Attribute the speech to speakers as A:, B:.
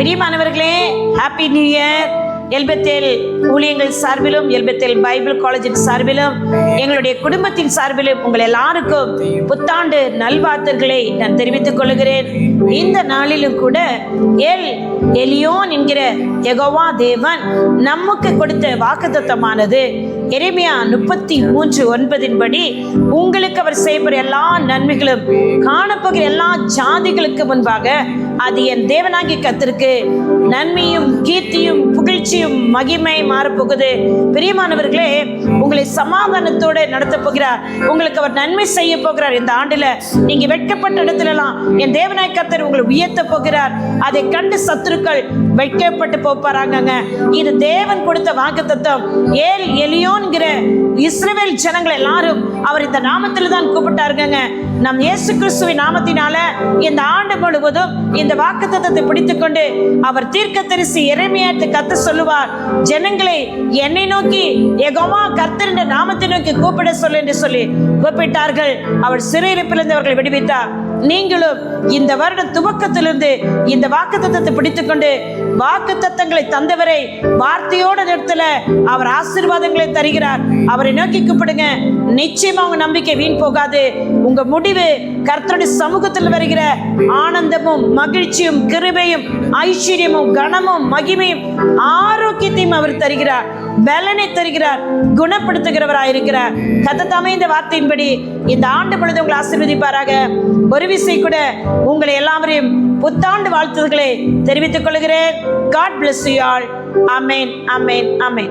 A: பிரியமானவர்களே, happy new year. எல்பெத்தேல் ஊழியங்கள் சார்பிலும் எல்பெத்தேல் பைபிள் காலேஜின் சார்பிலும் எங்களுடைய குடும்பத்தின் சார்பிலும் உங்கள் எல்லாருக்கும் புத்தாண்டு நல்வாழ்த்துக்களை நான் தெரிவித்துக் கொள்கிறேன். இந்த நாளிலும் கூட எல் எலியோன் என்கிற யெகோவா தேவன் நமக்கு கொடுத்த வாக்குத்தத்தமானது எரேமியா 33:9 படி, உங்களுக்கு அவர் செய்கிற எல்லா நன்மைகளும் காணப்போகிற எல்லா ஜாதிகளுக்கு முன்பாக அது என் தேவனாகிய கர்த்தருக்கு நன்மையும் கீர்த்தியும் புகழ்ச்சியும் மகிமை மாறப்போகுது. பிரியமானவர்களே, உங்களை சமாதானத்தோடு நடத்த போகிறார். உங்களுக்கு அவர் நன்மை செய்ய போகிறார். இந்த ஆண்டுல நீங்க வெட்கப்பட்ட இடத்துலலாம் என் தேவனாகிய கர்த்தர் உங்களை உயர்த்த போகிறார். அதை கண்டு சத்துருக்கள் வெட்கப்பட்டு போப்பாராங்க. இது தேவன் கொடுத்த வாக்குத்தத்தம். ஏல் எலியோன்கிற இஸ்ரவேல் ஜனங்கள் எல்லாரும் அவர் இந்த நாமத்தில் தான் கூப்பிட்டாருங்க. நம் இயேசு கிறிஸ்துவின் நாமத்தினால இந்த ஆண்டு முழுவதும் இந்த வாக்குத்தத்தத்தை பிடித்துக்கொண்டு அவர் தீர்க்கதரிசி எரேமியாவுக்கு கர்த்தர் சொல்லுவார், ஜனங்களை என்னை நோக்கி யெகோவா கர்த்தர் என்ற நாமத்தை நோக்கி கூப்பிட சொல்லு என்று சொல்லி கூப்பிட்டார்கள். அவர் சிறையிருப்பிலிருந்து அவர்களை விடுவித்தார். நீங்களும் இந்த வருட துவக்கத்திலிருந்து இந்த வாக்குத்தத்தத்தை பிடித்துக்கொண்டு வாக்குத்தத்தங்களை தந்தவரை வார்த்தையோடு நிறுத்தல அவர் ஆசீர்வாதங்களை தருகிறார். அவரை நோக்கி கூப்பிடுங்க. நிச்சயமா உங்க நம்பிக்கை வீண் போகாது. உங்க முடிவு கர்த்தருடைய சமூகத்தில் வருகிற ஆனந்தமும் மகிழ்ச்சியும் கிருபையும் ஐஸ்வர்யமும் கனமும் மகிமையும் ஆரோக்கியத்தையும் அவர் தருகிறார். பலனை தருகிறார். குணப்படுத்துகிறவராயிருக்கிறார். கர்த்தர் இந்த வார்த்தையின்படி இந்த ஆண்டு பொழுது உங்களை ஆசீர்வதிப்பாராக. ஒரு விசை கூட உங்களை எல்லாரையும் புத்தாண்டு வாழ்த்துக்களை தெரிவித்துக் கொள்கிறேன். God bless you all. Amen. Amen. Amen.